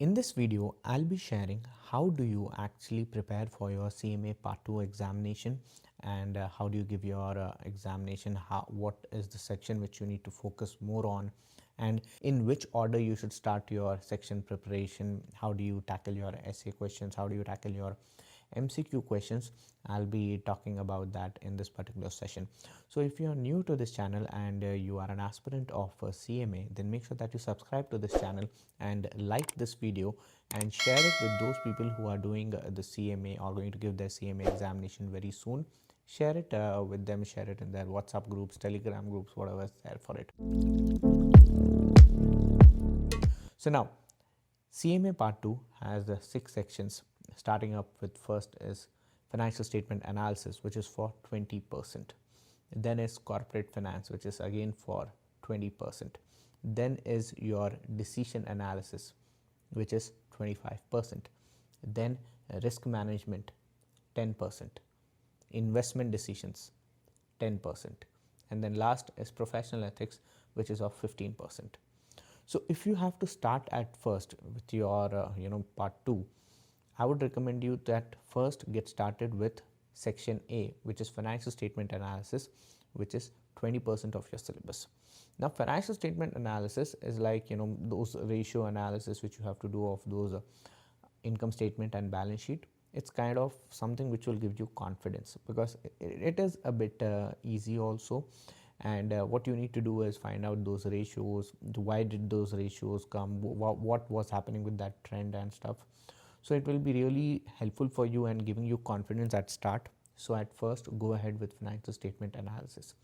In this video, I'll be sharing how do you actually prepare for your CMA Part 2 examination and how do you give your examination, what is the section which you need to focus more on, and in which order you should start your section preparation, how do you tackle your essay questions, how do you tackle your MCQ questions. I'll be talking about that in this particular session. So if you are new to this channel and you are an aspirant of CMA, then make sure that you subscribe to this channel and like this video and share it with those people who are doing the CMA or going to give their CMA examination very soon. Share it with them, share it in their WhatsApp groups, Telegram groups, whatever is there for it. So now CMA Part 2 has the 6 sections. Starting up with first is financial statement analysis, which is for 20%. Then is corporate finance, which is again for 20%. Then is your decision analysis, which is 25%. Then risk management, 10%. Investment decisions, 10%. And then last is professional ethics, which is of 15%. So if you have to start at first with your part 2, I would recommend you that first get started with section A, which is financial statement analysis, which is 20% of your syllabus. Now financial statement analysis is like those ratio analysis which you have to do of those income statement and balance sheet. It's kind of something which will give you confidence because it is a bit easy also. And what you need to do is find out those ratios, why did those ratios come, what was happening with that trend and stuff. So it will be really helpful for you and giving you confidence at start. So at first go ahead with financial statement analysis.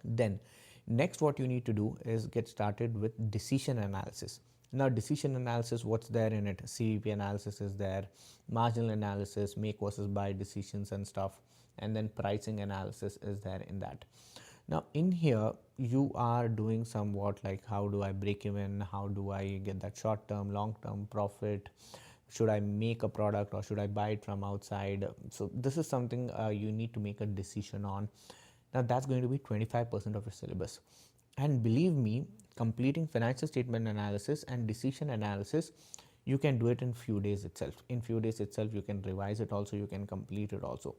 Then next what you need to do is get started with decision analysis. Now decision analysis, what's there in it? CVP analysis is there, marginal analysis, make versus buy decisions and stuff, and then pricing analysis is there in that. Now in here you are doing somewhat like how do I break even, how do I get that short term, long term profit, should I make a product or should I buy it from outside. So this is something you need to make a decision on. Now that's going to be 25% of your syllabus, and believe me, completing financial statement analysis and decision analysis, you can do it in few days itself. In few days itself you can revise it also, you can complete it also.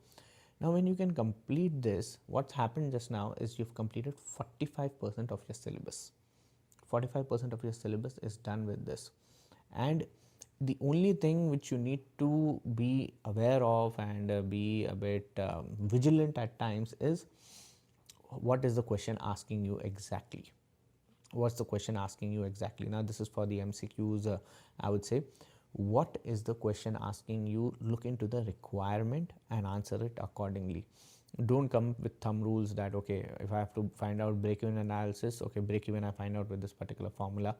Now when you can complete this, what's happened just now is you've completed 45% of your syllabus. 45% of your syllabus is done with this. And the only thing which you need to be aware of and be a bit vigilant at times is what is the question asking you exactly. What's the question asking you exactly? Now this is for the MCQs. I would say, what is the question asking you? Look into the requirement and answer it accordingly. Don't come with thumb rules that okay, if I have to find out break-even analysis, okay, break-even I find out with this particular formula.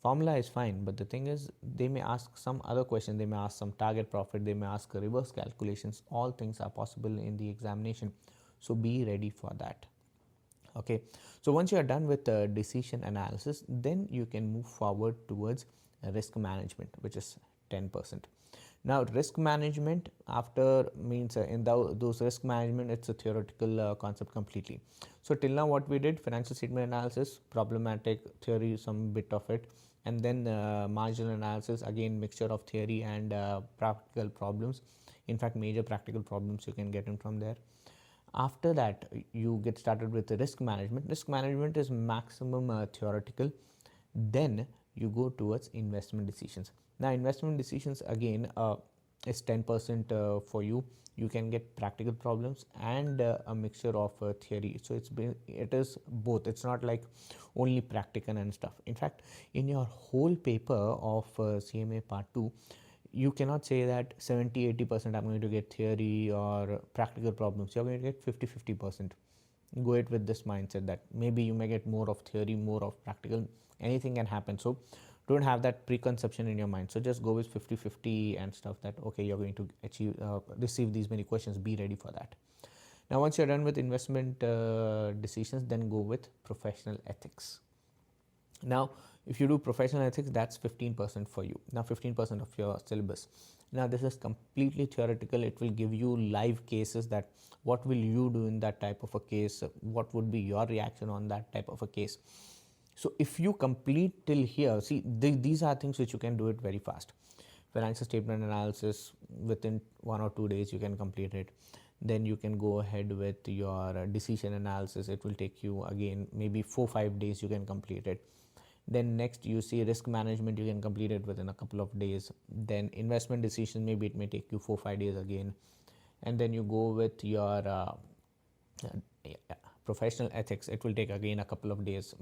Formula is fine, but the thing is they may ask some other question, they may ask some target profit, they may ask reverse calculations. All things are possible in the examination, so be ready for that. Okay, so once you are done with the decision analysis, then you can move forward towards risk management, which is 10%. Now risk management after means in those risk management, it's a theoretical concept completely. So till now what we did, financial statement analysis, problematic theory, some bit of it, and then marginal analysis, again mixture of theory and practical problems. In fact, major practical problems you can get in from there. After that you get started with the risk management. Risk management is maximum theoretical. Then you go towards investment decisions. Now investment decisions again is 10% for you. You can get practical problems and a mixture of theory. So it is both. It's not like only practical and stuff. In fact, in your whole paper of CMA Part 2, you cannot say that 70-80% I'm going to get theory or practical problems. You're going to get 50-50%. Go it with this mindset that maybe you may get more of theory, more of practical. Anything can happen. So don't have that preconception in your mind. So just go with 50-50 and stuff that okay, you're going to receive these many questions. Be ready for that. Now once you're done with investment decisions, then go with professional ethics. Now if you do professional ethics, that's 15% for you. Now 15% of your syllabus. Now this is completely theoretical. It will give you live cases that what will you do in that type of a case, what would be your reaction on that type of a case. So if you complete till here, see, these are things which you can do it very fast. Financial statement analysis, within 1 or 2 days you can complete it. Then you can go ahead with your decision analysis. It will take you again maybe 4 5 days, you can complete it. Then next you see risk management, you can complete it within a couple of days. Then investment decision, maybe it may take you 4 5 days again. And then you go with your professional ethics. It will take again a couple of days,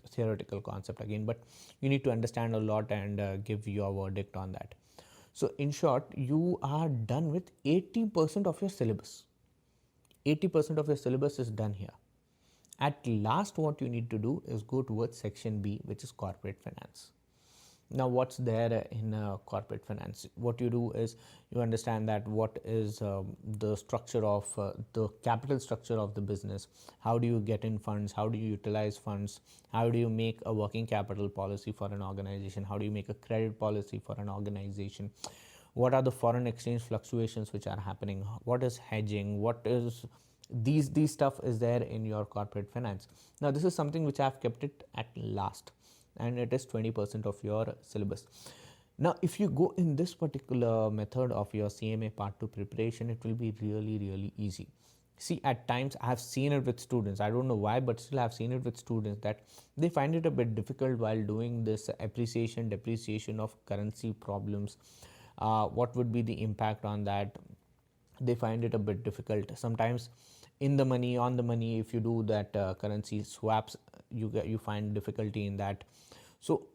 theoretical concept again, but you need to understand a lot and give your verdict on that. So in short, you are done with 80% of your syllabus. 80% of your syllabus is done here. At last, what you need to do is go towards section B, which is corporate finance. Now, what's there in corporate finance? What you do is you understand that what is the structure of the capital structure of the business. How do you get in funds? How do you utilize funds? How do you make a working capital policy for an organization? How do you make a credit policy for an organization? What are the foreign exchange fluctuations which are happening? What is hedging? What is these stuff is there in your corporate finance. Now, this is something which I have kept it at last, and it is 20% of your syllabus. Now, if you go in this particular method of your CMA part 2 preparation, it will be really easy. See, at times I have seen it with students, I don't know why, but still I have seen it with students that they find it a bit difficult while doing this appreciation depreciation of currency problems. What would be the impact on that? They find it a bit difficult sometimes. In the money, on the money, if you do that currency swaps, you find difficulty in that. So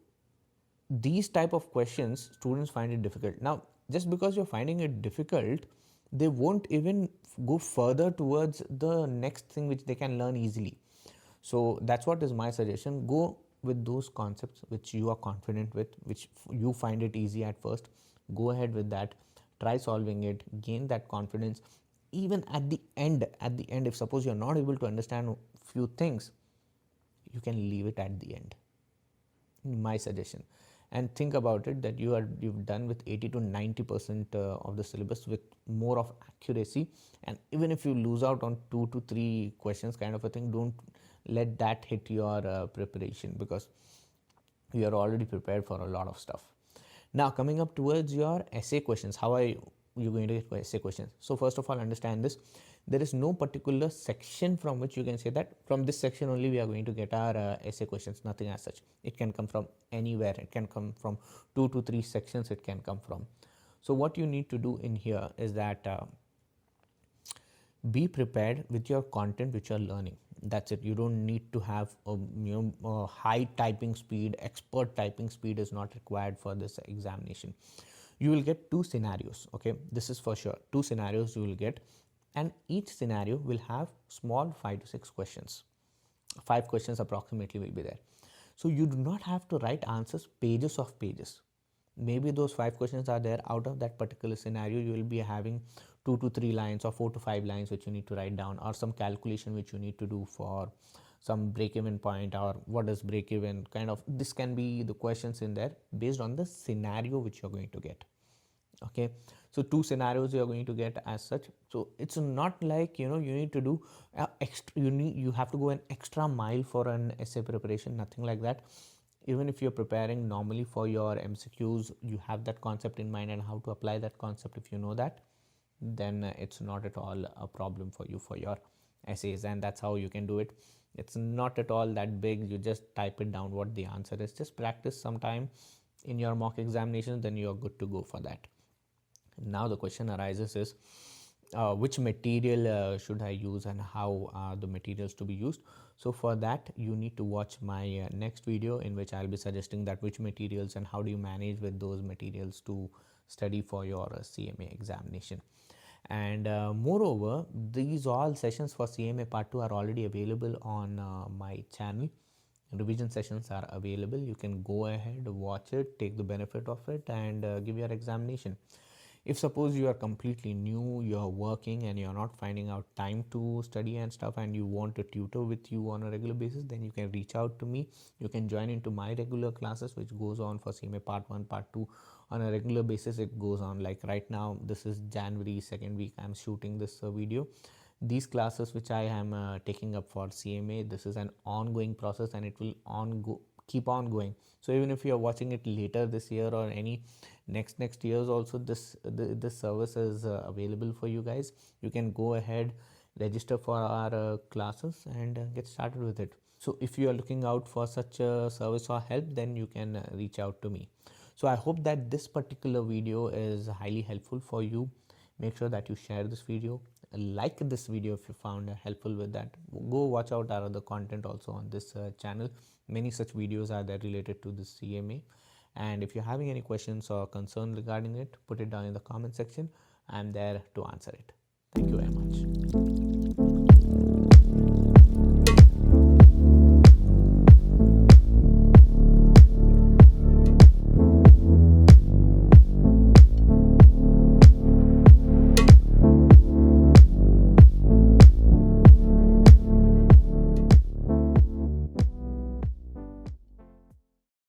these type of questions students find it difficult. Now, just because you're finding it difficult, they won't even go further towards the next thing which they can learn easily. So that's what is my suggestion. Go with those concepts which you are confident with, which you find it easy at first. Go ahead with that, try solving it, gain that confidence. Even at the end, if suppose you're not able to understand few things, you can leave it at the end, my suggestion. And think about it that you've done with 80 to 90% of the syllabus with more of accuracy. And even if you lose out on 2 to 3 questions kind of a thing, don't let that hit your preparation, because you are already prepared for a lot of stuff. Now, coming up towards your essay questions, how are you going to get essay questions? So first of all, understand this. There is no particular section from which you can say that from this section only we are going to get our essay questions. Nothing as such. It can come from anywhere. It can come from 2 to 3 sections. It can come from. So what you need to do in here is that be prepared with your content which you are learning. That's it. You don't need to have a high typing speed. Expert typing speed is not required for this examination. You will get 2 scenarios. Okay, this is for sure. 2 scenarios you will get, and each scenario will have small 5 to 6 questions. 5 questions approximately will be there. So you do not have to write answers pages of pages. Maybe those 5 questions are there. Out of that particular scenario, you will be having 2 to 3 lines or 4 to 5 lines which you need to write down, or some calculation which you need to do for some break-even point, or what is break-even kind of. This can be the questions in there based on the scenario which you're going to get. Okay, so 2 scenarios you are going to get as such. So it's not like you need to do extra, you have to go an extra mile for an essay preparation, nothing like that. Even if you're preparing normally for your MCQs, you have that concept in mind and how to apply that concept. If you know that, then it's not at all a problem for you for your essays, and that's how you can do it. It's not at all that big. You just type it down what the answer is. Just practice some time in your mock examinations, then you're good to go for that. Now the question arises is which material should I use, and how are the materials to be used? So for that you need to watch my next video, in which I'll be suggesting that which materials and how do you manage with those materials to study for your CMA examination. And moreover, these all sessions for CMA part 2 are already available on my channel. Revision sessions are available. You can go ahead, watch it, take the benefit of it, and give your examination. If suppose you are completely new, you are working and you are not finding out time to study and stuff, and you want a tutor with you on a regular basis, then you can reach out to me. You can join into my regular classes, which goes on for CMA part 1, part 2 on a regular basis. It goes on like right now. This is January 2nd week I'm shooting this video. These classes which I am taking up for CMA, this is an ongoing process, and it will keep on going. So even if you're watching it later this year or any next years also, this service is available for you guys. You can go ahead, register for our classes and get started with it. So if you are looking out for such a service or help, then you can reach out to me. So I hope that this particular video is highly helpful for you. Make sure that you share this video, like this video if you found helpful with that. Go watch out our other content also on this channel. Many such videos are there related to the CMA. And if you're having any questions or concern regarding it, put it down in the comment section. I'm there to answer it. Thank you very much.